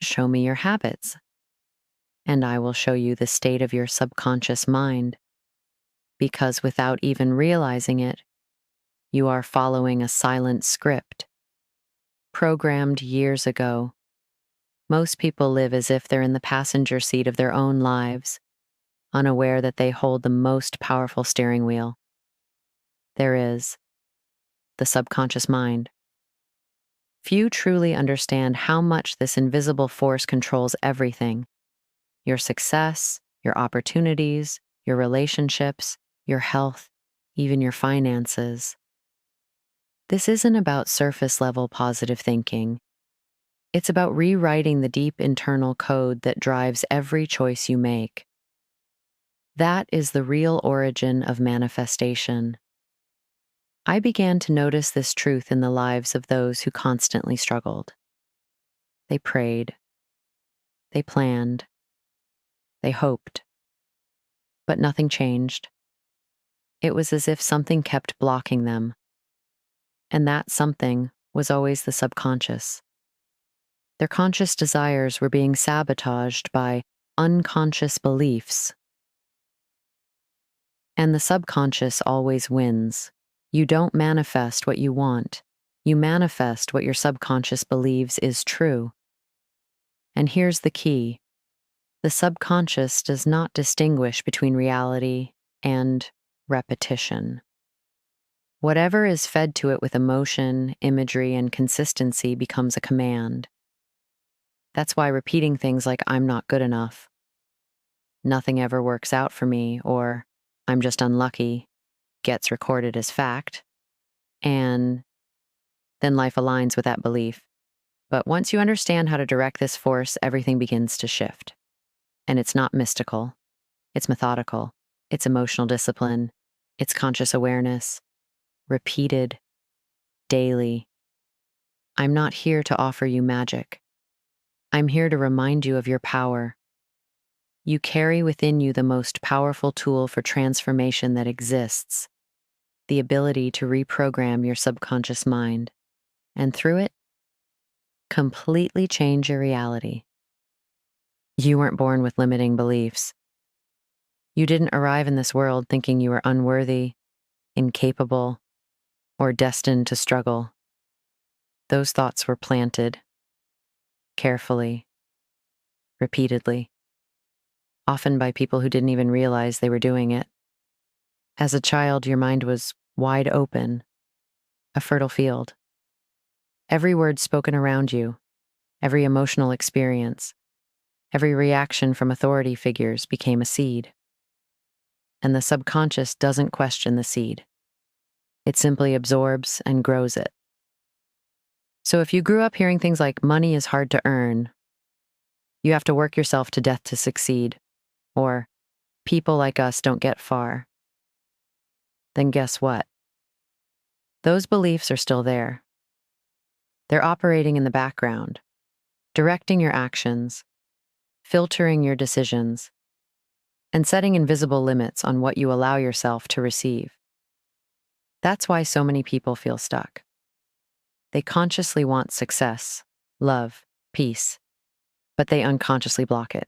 Show me your habits, and I will show you the state of your subconscious mind. Because without even realizing it, you are following a silent script, programmed years ago. Most people live as if they're in the passenger seat of their own lives, unaware that they hold the most powerful steering wheel there is, the subconscious mind. Few truly understand how much this invisible force controls everything: your success, your opportunities, your relationships, your health, even your finances. This isn't about surface level positive thinking. It's about rewriting the deep internal code that drives every choice you make. That is the real origin of manifestation. I began to notice this truth in the lives of those who constantly struggled. They prayed, they planned, they hoped, but nothing changed. It was as if something kept blocking them, and that something was always the subconscious. Their conscious desires were being sabotaged by unconscious beliefs. And the subconscious always wins. You don't manifest what you want. You manifest what your subconscious believes is true. And here's the key. The subconscious does not distinguish between reality and repetition. Whatever is fed to it with emotion, imagery, and consistency becomes a command. That's why repeating things like "I'm not good enough," "nothing ever works out for me," or "I'm just unlucky" gets recorded as fact, and then life aligns with that belief. But once you understand how to direct this force, everything begins to shift. And it's not mystical, it's methodical, it's emotional discipline, it's conscious awareness, repeated daily. I'm not here to offer you magic. I'm here to remind you of your power. You carry within you the most powerful tool for transformation that exists: the ability to reprogram your subconscious mind, and through it, completely change your reality. You weren't born with limiting beliefs. You didn't arrive in this world thinking you were unworthy, incapable, or destined to struggle. Those thoughts were planted, carefully, repeatedly, often by people who didn't even realize they were doing it. As a child, your mind was wide open, a fertile field. Every word spoken around you, every emotional experience, every reaction from authority figures became a seed. And the subconscious doesn't question the seed. It simply absorbs and grows it. So if you grew up hearing things like "money is hard to earn," "you have to work yourself to death to succeed," or "people like us don't get far," then guess what? Those beliefs are still there. They're operating in the background, directing your actions, filtering your decisions, and setting invisible limits on what you allow yourself to receive. That's why so many people feel stuck. They consciously want success, love, peace, but they unconsciously block it.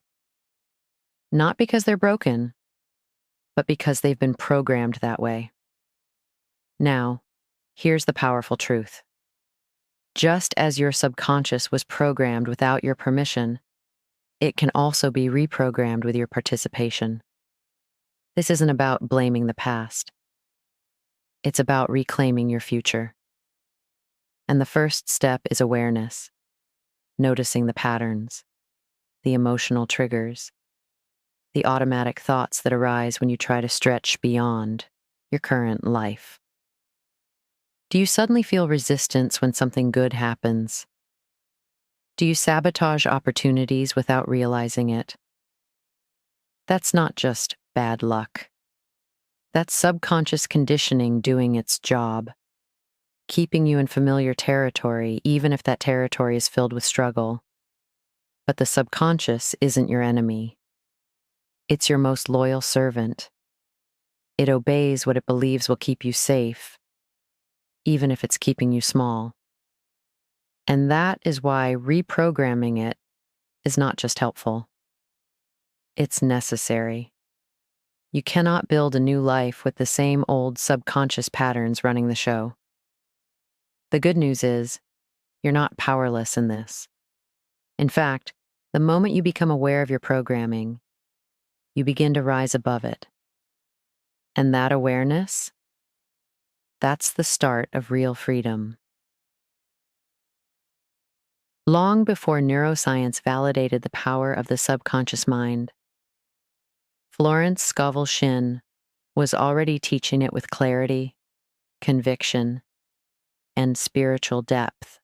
Not because they're broken, but because they've been programmed that way. Now, here's the powerful truth. Just as your subconscious was programmed without your permission, it can also be reprogrammed with your participation. This isn't about blaming the past. It's about reclaiming your future. And the first step is awareness, noticing the patterns, the emotional triggers, the automatic thoughts that arise when you try to stretch beyond your current life. Do you suddenly feel resistance when something good happens? Do you sabotage opportunities without realizing it? That's not just bad luck. That's subconscious conditioning doing its job, keeping you in familiar territory, even if that territory is filled with struggle. But the subconscious isn't your enemy. It's your most loyal servant. It obeys what it believes will keep you safe, even if it's keeping you small. And that is why reprogramming it is not just helpful, it's necessary. You cannot build a new life with the same old subconscious patterns running the show. The good news is, you're not powerless in this. In fact, the moment you become aware of your programming, you begin to rise above it. And that awareness, that's the start of real freedom. Long before neuroscience validated the power of the subconscious mind, Florence Scovel Shinn was already teaching it with clarity, conviction, and spiritual depth.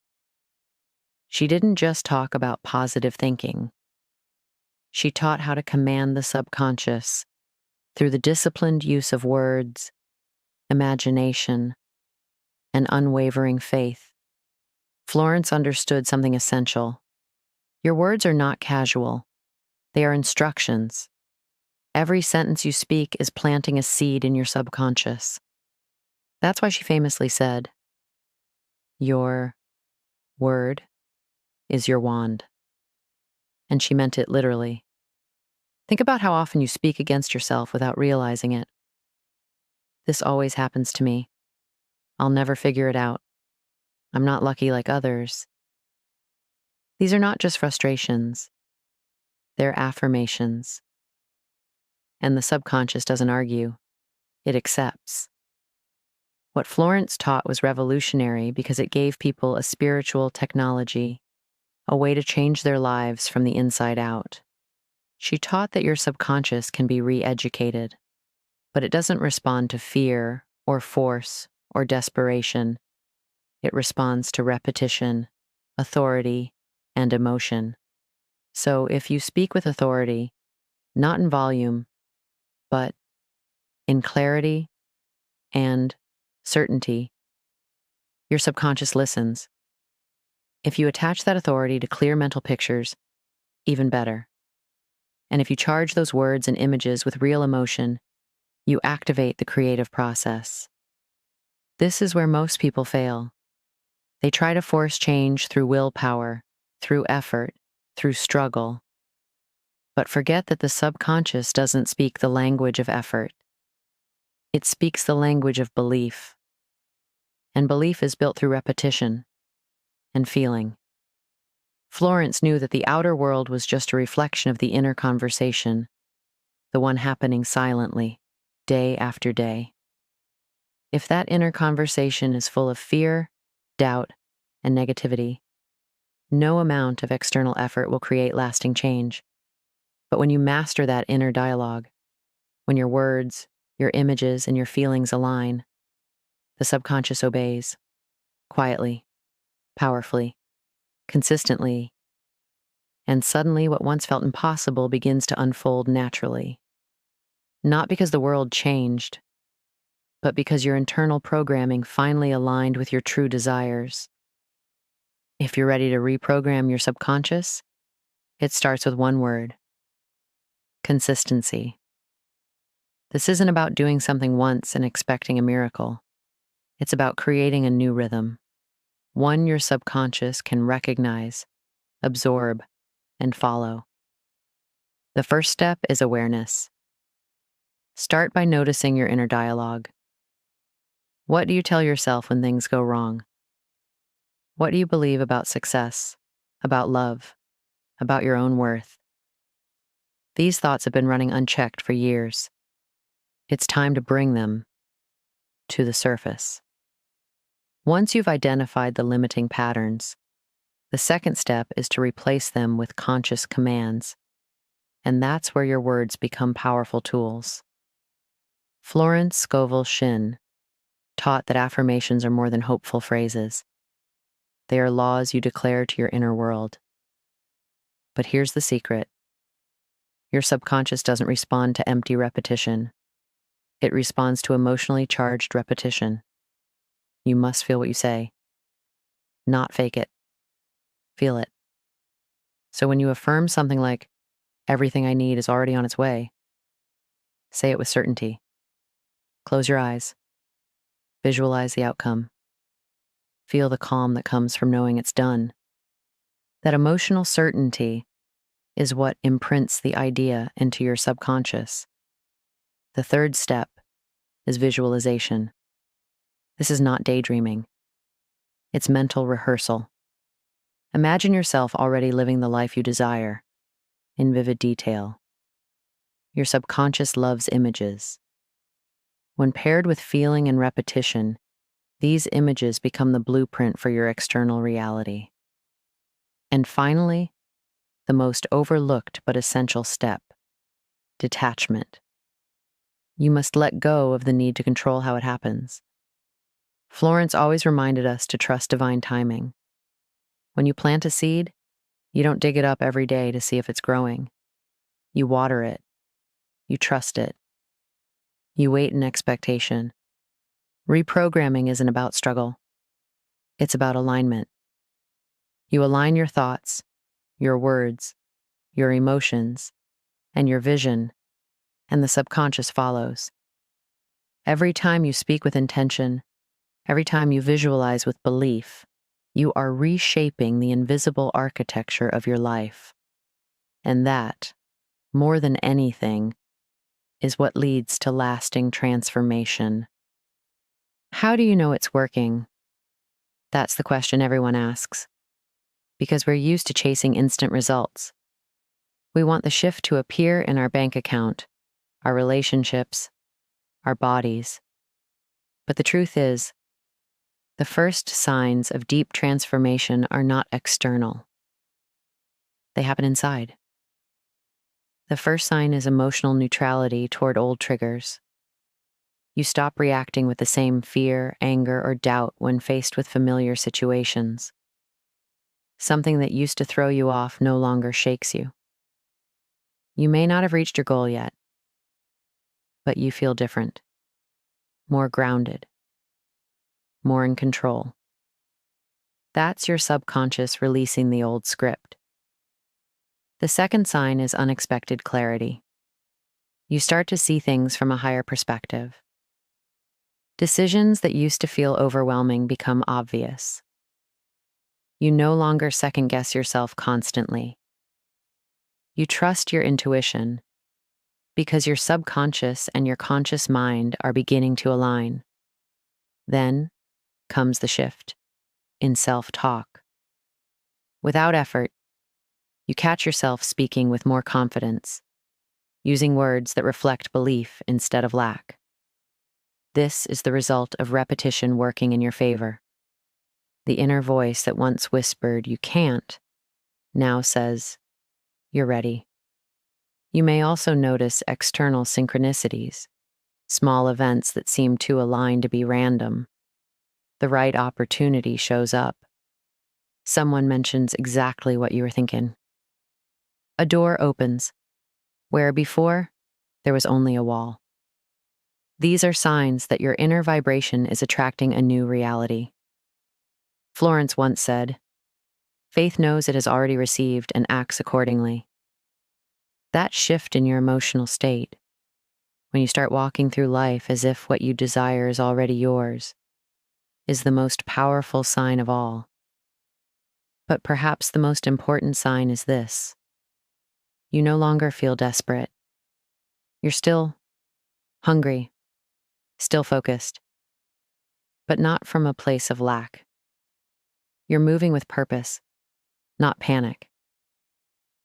She didn't just talk about positive thinking. She taught how to command the subconscious through the disciplined use of words, imagination, and unwavering faith. Florence understood something essential. Your words are not casual. They are instructions. Every sentence you speak is planting a seed in your subconscious. That's why she famously said, "Your word is your wand." And she meant it literally. Think about how often you speak against yourself without realizing it. This always happens to me. I'll never figure it out. I'm not lucky like others. These are not just frustrations. They're affirmations. And the subconscious doesn't argue. It accepts. What Florence taught was revolutionary because it gave people a spiritual technology, a way to change their lives from the inside out. She taught that your subconscious can be re-educated, but it doesn't respond to fear or force or desperation. It responds to repetition, authority, and emotion. So if you speak with authority, not in volume, but in clarity and certainty, your subconscious listens. If you attach that authority to clear mental pictures, even better. And if you charge those words and images with real emotion, you activate the creative process. This is where most people fail. They try to force change through willpower, through effort, through struggle, but forget that the subconscious doesn't speak the language of effort. It speaks the language of belief. And belief is built through repetition and feeling. Florence knew that the outer world was just a reflection of the inner conversation, the one happening silently, day after day. If that inner conversation is full of fear, doubt, and negativity, no amount of external effort will create lasting change. But when you master that inner dialogue, when your words, your images, and your feelings align, the subconscious obeys, quietly, powerfully, consistently, and suddenly what once felt impossible begins to unfold naturally. Not because the world changed, but because your internal programming finally aligned with your true desires. If you're ready to reprogram your subconscious, it starts with one word: consistency. This isn't about doing something once and expecting a miracle. It's about creating a new rhythm, one your subconscious can recognize, absorb, and follow. The first step is awareness. Start by noticing your inner dialogue. What do you tell yourself when things go wrong? What do you believe about success, about love, about your own worth? These thoughts have been running unchecked for years. It's time to bring them to the surface. Once you've identified the limiting patterns, the second step is to replace them with conscious commands. And that's where your words become powerful tools. Florence Scovel Shinn taught that affirmations are more than hopeful phrases. They are laws you declare to your inner world. But here's the secret. Your subconscious doesn't respond to empty repetition. It responds to emotionally charged repetition. You must feel what you say. Not fake it. Feel it. So when you affirm something like, "Everything I need is already on its way," say it with certainty. Close your eyes. Visualize the outcome. Feel the calm that comes from knowing it's done. That emotional certainty is what imprints the idea into your subconscious. The third step is visualization. This is not daydreaming. It's mental rehearsal. Imagine yourself already living the life you desire, in vivid detail. Your subconscious loves images. When paired with feeling and repetition, these images become the blueprint for your external reality. And finally, the most overlooked but essential step, detachment. You must let go of the need to control how it happens. Florence always reminded us to trust divine timing. When you plant a seed, you don't dig it up every day to see if it's growing. You water it. You trust it. You wait in expectation. Reprogramming isn't about struggle. It's about alignment. You align your thoughts, your words, your emotions, and your vision, and the subconscious follows. Every time you speak with intention, every time you visualize with belief, you are reshaping the invisible architecture of your life. And that, more than anything, is what leads to lasting transformation. How do you know it's working? That's the question everyone asks. Because we're used to chasing instant results. We want the shift to appear in our bank account, our relationships, our bodies. But the truth is, the first signs of deep transformation are not external. They happen inside. The first sign is emotional neutrality toward old triggers. You stop reacting with the same fear, anger, or doubt when faced with familiar situations. Something that used to throw you off no longer shakes you. You may not have reached your goal yet, but you feel different, more grounded, more in control. That's your subconscious releasing the old script. The second sign is unexpected clarity. You start to see things from a higher perspective. Decisions that used to feel overwhelming become obvious. You no longer second-guess yourself constantly. You trust your intuition because your subconscious and your conscious mind are beginning to align. Then comes the shift in self-talk. Without effort, you catch yourself speaking with more confidence, using words that reflect belief instead of lack. This is the result of repetition working in your favor. The inner voice that once whispered, "You can't," now says, "You're ready." You may also notice external synchronicities, small events that seem too aligned to be random. The right opportunity shows up. Someone mentions exactly what you were thinking. A door opens, where before there was only a wall. These are signs that your inner vibration is attracting a new reality. Florence once said, "Faith knows it has already received and acts accordingly." That shift in your emotional state, when you start walking through life as if what you desire is already yours, is the most powerful sign of all. But perhaps the most important sign is this. You no longer feel desperate. You're still hungry, still focused, but not from a place of lack. You're moving with purpose, not panic.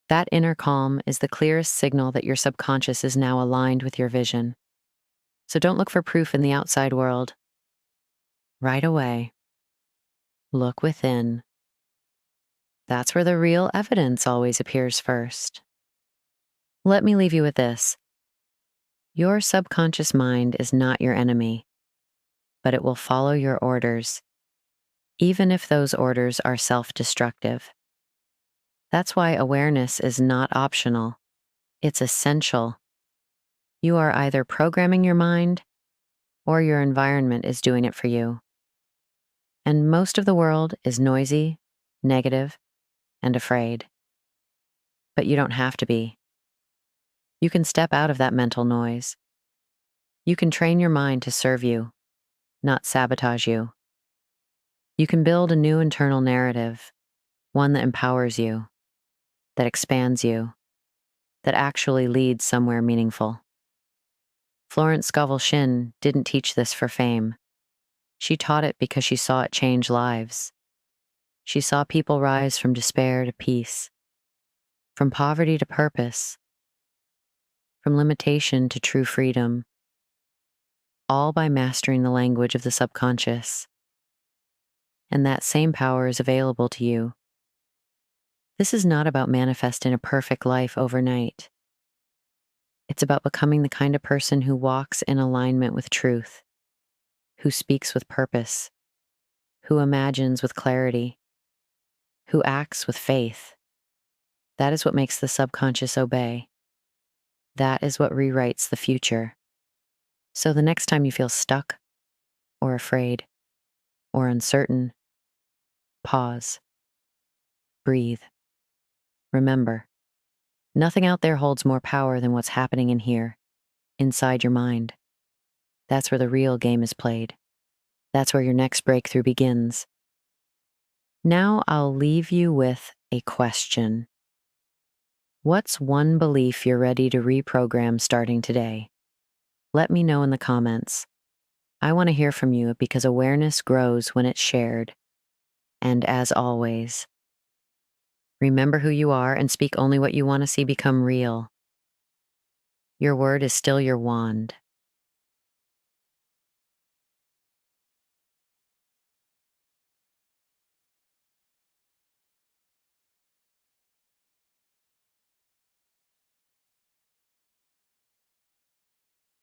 That inner calm is the clearest signal that your subconscious is now aligned with your vision. So don't look for proof in the outside world. Right away, look within. That's where the real evidence always appears first. Let me leave you with this. Your subconscious mind is not your enemy, but it will follow your orders, even if those orders are self-destructive. That's why awareness is not optional. It's essential. You are either programming your mind or your environment is doing it for you. And most of the world is noisy, negative, and afraid. But you don't have to be. You can step out of that mental noise. You can train your mind to serve you, not sabotage you. You can build a new internal narrative, one that empowers you, that expands you, that actually leads somewhere meaningful. Florence Scovel Shinn didn't teach this for fame. She taught it because she saw it change lives. She saw people rise from despair to peace, from poverty to purpose, from limitation to true freedom, all by mastering the language of the subconscious. And that same power is available to you. This is not about manifesting a perfect life overnight. It's about becoming the kind of person who walks in alignment with truth, who speaks with purpose, who imagines with clarity, who acts with faith. That is what makes the subconscious obey. That is what rewrites the future. So the next time you feel stuck, or afraid, or uncertain, pause, breathe. Remember, nothing out there holds more power than what's happening in here, inside your mind. That's where the real game is played. That's where your next breakthrough begins. Now I'll leave you with a question. What's one belief you're ready to reprogram starting today? Let me know in the comments. I want to hear from you because awareness grows when it's shared. And as always, remember who you are and speak only what you want to see become real. Your word is still your wand.